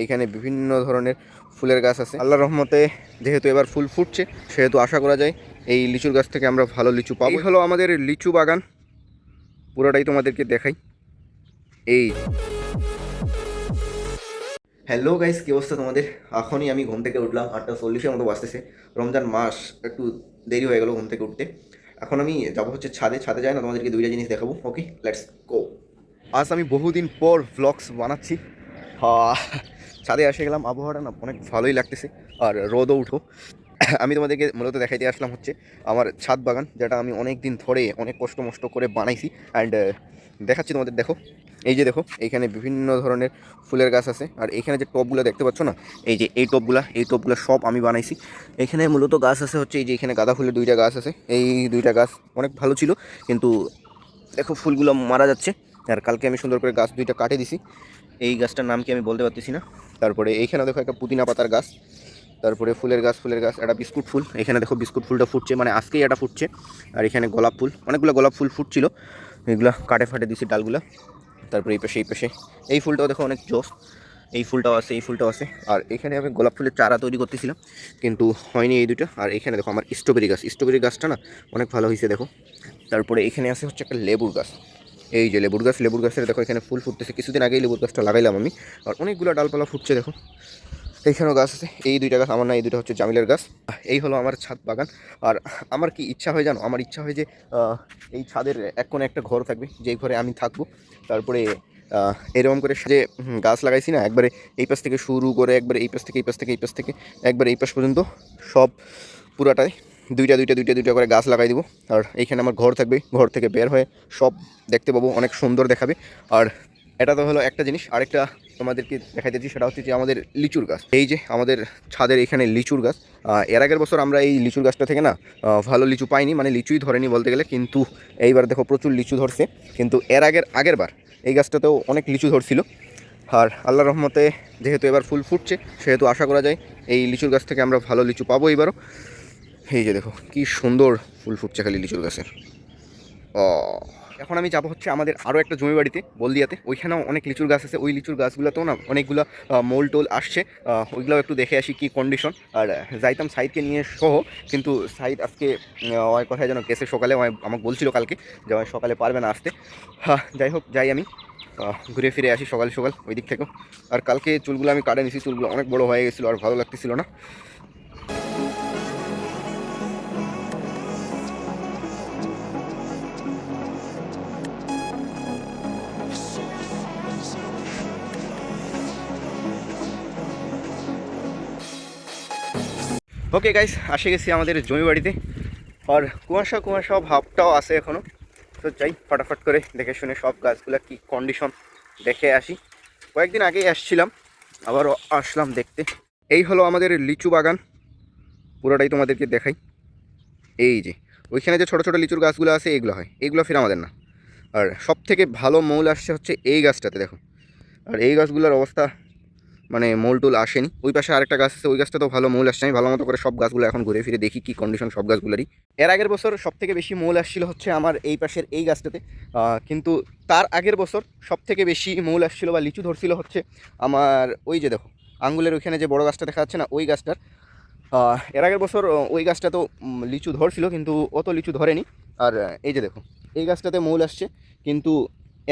এখানে বিভিন্ন ধরনের ফুলের গাছ আছে। আল্লাহর রহমতে যেহেতু এবার ফুল ফুটছে সেহেতু আশা করা যায় এই লিচুর গাছ থেকে আমরা ভালো লিচু পাবো। এই হলো আমাদের লিচু বাগান, পুরোটাই তোমাদেরকে দেখাই। এই হ্যালো গাইস, কী অবস্থা তোমাদের? এখনই আমি ঘুম থেকে উঠলাম, 8:40-এর মতো বাজতেছে। রমজান মাস, একটু দেরি হয়ে গেল ঘুম থেকে উঠতে। এখন আমি যাবো হচ্ছে ছাদে যায় না, তোমাদেরকে দুইটা জিনিস দেখাবো। ওকে, লেটস গো। আজ আমি বহুদিন পর ভ্লগস বানাচ্ছি। ছাদে এসে গেলাম, আবহাওয়াটা না অনেক ভালোই লাগতেছে, আর রোদও উঠো। আমি তোমাদেরকে মূলত দেখাইতে আসলাম হচ্ছে আমার ছাদ বাগান, যেটা আমি অনেক দিন ধরে অনেক কষ্ট মষ্ট করে বানাইছি। অ্যান্ড দেখাচ্ছি তোমাদের, দেখো। এই যে দেখো, এইখানে বিভিন্ন ধরনের ফুলের গাছ আছে। আর এইখানে যে টবগুলো দেখতে পাচ্ছ না, এই টবগুলো সব আমি বানাইছি। এখানে মূলত গাছ আছে হচ্ছে এই যে এখানে গাঁদা ফুলের দুইটা গাছ আছে। এই দুইটা গাছ অনেক ভালো ছিল, কিন্তু দেখো ফুলগুলো মারা যাচ্ছে। আর কালকে আমি সুন্দর করে গাছ দুইটা কাটে দিছি। এই গাছটার নাম কি আমি বলতে পারতেছি না। তারপরে এইখানে দেখো একটা পুদিনা পাতার গাছ। তারপরে ফুলের গাছ একটা বিস্কুট ফুল। এখানে দেখো বিস্কুট ফুলটা ফুটছে, মানে আজকেই এটা ফুটছে। আর এখানে গোলাপ ফুল, অনেকগুলো গোলাপ ফুল ফুটছিল, এগুলো কাটে ফাটে দিছি ডালগুলো। তারপরে এই পাশে এই ফুলটাও দেখো অনেক জোস। এই ফুলটাও আছে। আর এখানে আমি গোলাপ ফুলের চারা তৈরি করতেছিলাম, কিন্তু হয়নি এই দুটো। আর এখানে দেখো আমার স্ট্রবেরি গাছটা না অনেক ভালো হয়েছে, দেখো। তারপরে এখানে আছে হচ্ছে একটা লেবুর গাছ। এই যে লেবুর গাছের দেখো এখানে ফুল ফুটতেছে। কিছুদিন আগেই লেবুর গাছটা লাগাইলাম আমি, আর অনেকগুলো ডালপালা ফুটছে দেখো। এইখানেও গাছ আছে। এই দুইটা গাছ আমার না, এই দুটো হচ্ছে জামিলের গাছ। এই হলো আমার ছাদ বাগান। আর আমার কি ইচ্ছা হয় জানো? আমার ইচ্ছা হয় যে এই ছাদের এক কোণে একটা ঘর থাকবে, যেই ঘরে আমি থাকবো। তারপরে এরকম করে যে গাছ লাগাইছি না, একবারে এই পাশ থেকে শুরু করে একবারে এই পাশ থেকে একবারে এই পাশ পর্যন্ত সব পুরাটাই দুইটা করে গাছ লাগাই দিব। আর এইখানে আমার ঘর থাকবে, ঘর থেকে বের হয়ে সব দেখতে পাবো, অনেক সুন্দর দেখাবে। আর এটা তো হলো একটা জিনিস। আরেকটা তোমাদেরকে দেখাইতেছি, সেটা হচ্ছে যে আমাদের লিচুর গাছ। এই যে আমাদের ছাদের এখানে লিচুর গাছ। এর আগের বছর আমরা এই লিচুর গাছটা থেকে না ভালো লিচু পাইনি, মানে লিচুই ধরেনি বলতে গেলে। কিন্তু এইবার দেখো প্রচুর লিচু ধরছে। কিন্তু আগের বার এই গাছটাতেও অনেক লিচু ধরছিল। আর আল্লাহর রহমতে যেহেতু এবার ফুল ফুটছে সেহেতু আশা করা যায় এই লিচুর গাছ থেকে আমরা ভালো লিচু পাবো এবারও। এই যে দেখো কি সুন্দর ফুল ফুটছে খালি লিচুর গাছের। ও, এখন আমি যাবো হচ্ছে আমাদের আরও একটা জমি বাড়িতে, বলদিয়াতে। ওইখানেও অনেক লিচুর গাছ আছে। ওই লিচুর গাছগুলোতেও না অনেকগুলো মোল টোল আসছে। ওইগুলোও একটু দেখে আসি কি কন্ডিশন। আর যাইতাম সাইদকে নিয়ে সহ, কিন্তু সাইদ আজকে ওই কথায় যেন গেছে সকালে। আমাকে বলছিল কালকে যে ওই সকালে পারবে না আসতে। যাই হোক, যাই আমি ঘুরে ফিরে আসি সকাল সকাল ওই দিক থেকেও। আর কালকে চুলগুলো আমি কাটে নিছি, চুলগুলো অনেক বড় হয়ে গেছিলো, আর ভালো লাগতেছিল না। ওকে গাইস, আসে গেছি আমাদের জমি বাড়িতে। আর কুয়াশা ভাবটাও আছে এখনও। তো যাই, ফটাফট করে দেখে শুনে সব গাছগুলো কি কন্ডিশন দেখে আসি। কয়েকদিন আগেই আসছিলাম, আবারও আসলাম দেখতে। এই হলো আমাদের লিচু বাগান, পুরোটাই তোমাদেরকে দেখাই। এই যে ওইখানে যে ছোটো ছোটো লিচুর গাছগুলো আছে, এইগুলো ফির আমাদের না। আর সব থেকে ভালো মৌল আসছে হচ্ছে এই গাছটাতে, দেখো। আর এই গাছগুলোর অবস্থা মানে মৌল টুল আসেনি। ওই পাশে আরেকটা গাছ আছে, ওই গাছটা তো ভালো মৌল আসছে। আমি ভালো মতো করে সব গাছগুলো এখন ঘুরে ফিরে দেখি কি কন্ডিশন সব গাছগুলোরই। এর আগের বছর সব থেকে বেশি মৌল আসছিল হচ্ছে আমার এই পাশের এই গাছটাতে। কিন্তু তার আগের বছর সব থেকে বেশি মৌল আসছিল বা লিচু ধরছিল হচ্ছে আমার ওই যে দেখো আঙ্গুলের ওইখানে যে বড় গাছটা দেখা যাচ্ছে না, ওই গাছটার। এর আগের বছর ওই গাছটা তো লিচু ধরছিল, কিন্তু অত লিচু ধরেনি। আর এই যে দেখো এই গাছটাতে মৌল আসছে, কিন্তু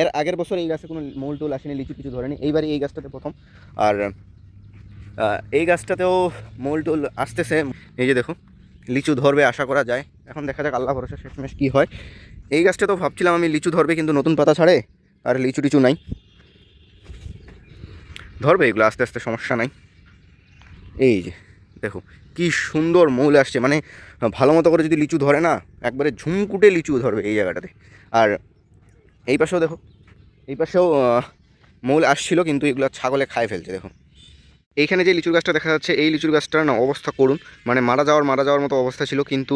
এর আগের বছর এই গাছে কোনো মৌল টোল আসেনি, লিচু কিছু ধরেনি। এইবারই এই গাছটাতে প্রথম। আর এই গাছটাতেও মৌল টোল আসতেছে। এই যে দেখো লিচু ধরবে আশা করা যায়। এখন দেখা যাক, আল্লাহ ভরসা শেষমেশ কী হয়। এই গাছটা তো ভাবছিলাম আমি লিচু ধরবে, কিন্তু নতুন পাতা ছাড়ে আর লিচু টিচু নাই। ধরবে এগুলো আস্তে আস্তে, সমস্যা নাই। এই যে দেখো কি সুন্দর মৌল আসছে, মানে ভালো মতো করে যদি লিচু ধরে না, একবারে ঝুমকুটে লিচু ধরবে এই জায়গাটাতে। আর এই পাশেও দেখো, এই পাশেও মৌল আসছিল, কিন্তু এগুলো ছাগলে খায় ফেলছে। দেখো এইখানে যে লিচুর গাছটা দেখা যাচ্ছে, এই লিচুর গাছটার না অবস্থা করুন, মানে মারা যাওয়ার মতো অবস্থা ছিল। কিন্তু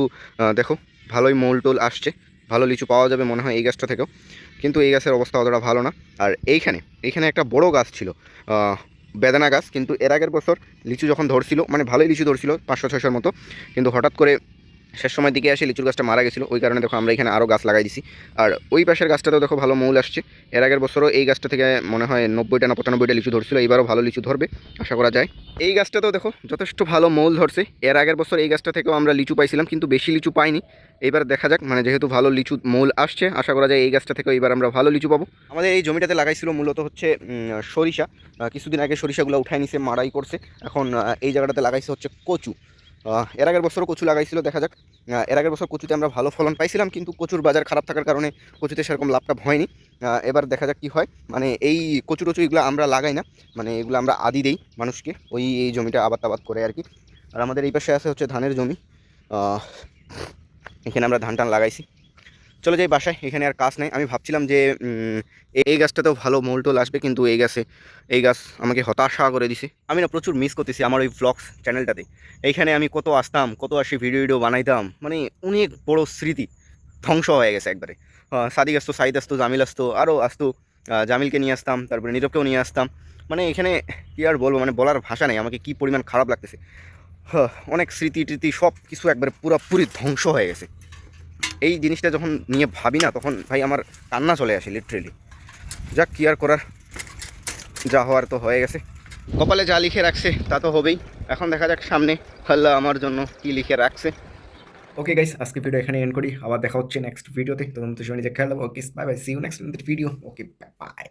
দেখো ভালোই মৌল টোল আসছে, ভালো লিচু পাওয়া যাবে মনে হয় এই গাছটা থেকেও। কিন্তু এই গাছের অবস্থা অতটা ভালো না। আর এইখানে একটা বড় গাছ ছিল, বেদানা গাছ। কিন্তু এর আগের বছর লিচু যখন ধরছিল, মানে ভালোই লিচু ধরছিল 500-600 মতো, কিন্তু হঠাৎ করে শেষ সময়ের দিকে এসে লিচুর গাছটা মারা গেছিলো, ওই কারণে দেখো আমরা এখানে আরও গাছ লাগাই দিছি। আর ওই পাশের গাছটাতেও দেখো ভালো মৌল আসছে। এর আগের বছরও এই গাছটা থেকে মনে হয় 90টা না 95টা লিচু ধরছিল, এবারও ভালো লিচু ধরবে আশা করা যায়। এই গাছটাতেও দেখো যথেষ্ট ভালো মৌল ধরছে। এর আগের বছর এই গাছটা থেকেও আমরা লিচু পাইছিলাম, কিন্তু বেশি লিচু পাইনি। এইবার দেখা যাক, মানে যেহেতু ভালো লিচু মৌল আসছে, আশা করা যায় এই গাছটা থেকেও এবার আমরা ভালো লিচু পাবো। আমাদের এই জমিটাতে লাগাইছিল মূলত হচ্ছে সরিষা। কিছুদিন আগে সরিষাগুলো উঠাই নিছে, মাড়াই করছে। এখন এই জায়গাটাতে লাগাইছে হচ্ছে কচু। এর আগের বছরও কচু লাগাইছিল, দেখা যাক। এর আগের বছর কচুতে আমরা ভালো ফলন পাইছিলাম, কিন্তু কচুর বাজার খারাপ থাকার কারণে কচুতে সেরকম লাভটা হয়নি। এবার দেখা যাক কী হয়। মানে এই কচু টচু এগুলো আমরা লাগাই না, মানে এগুলো আমরা আদি দেই মানুষকে, ওই এই জমিটা আবাদ টাবাদ করে আর কি। আর আমাদের এই পাশে আছে হচ্ছে ধানের জমি। এখানে আমরা ধান টান লাগাইছি। চলে যাই বাসায়, এখানে আর কাজ নেই। আমি ভাবছিলাম যে এই গাছটাতেও ভালো মোলটোল আসবে, কিন্তু এই গাছ আমাকে হতাশা করে দিছে। আমি না প্রচুর মিস করতেছি আমার ওই ভ্লগস চ্যানেলটাতে। এইখানে আমি কত আসতাম, কত আসি ভিডিও বানাইতাম, মানে অনেক বড় স্মৃতি ধ্বংস হয়ে গেছে একবারে। সাদিক আসতো, সাইদ আসতো, জামিল আসতো, আরও আসতো। জামিলকে নিয়ে আসতাম, তারপরে নীরবকেও নিয়ে আসতাম। মানে এখানে কী আর বলবো, মানে বলার ভাষা নেই আমাকে কী পরিমাণ খারাপ লাগতেছে। অনেক স্মৃতি টৃতি সব কিছু একবারে পুরোপুরি ধ্বংস হয়ে গেছে। এই জিনিসটা যখন নিয়ে ভাবি না, তখন ভাই আমার কান্না চলে আসে লিটারেলি। যাক, কী আর করার, যা হওয়ার তো হয়ে গেছে। কপালে যা লিখে রাখছে তা তো হবেই। এখন দেখা যাক সামনে আল্লাহ আমার জন্য কি লিখে রাখছে। ওকে গাইস, আজকে ভিডিও এখানে এন্ড করি। আবার দেখা হচ্ছে নেক্সট ভিডিওতে। তখন তো শুনি যে খেয়াল, okay bye bye, see you next video. Okay bye by.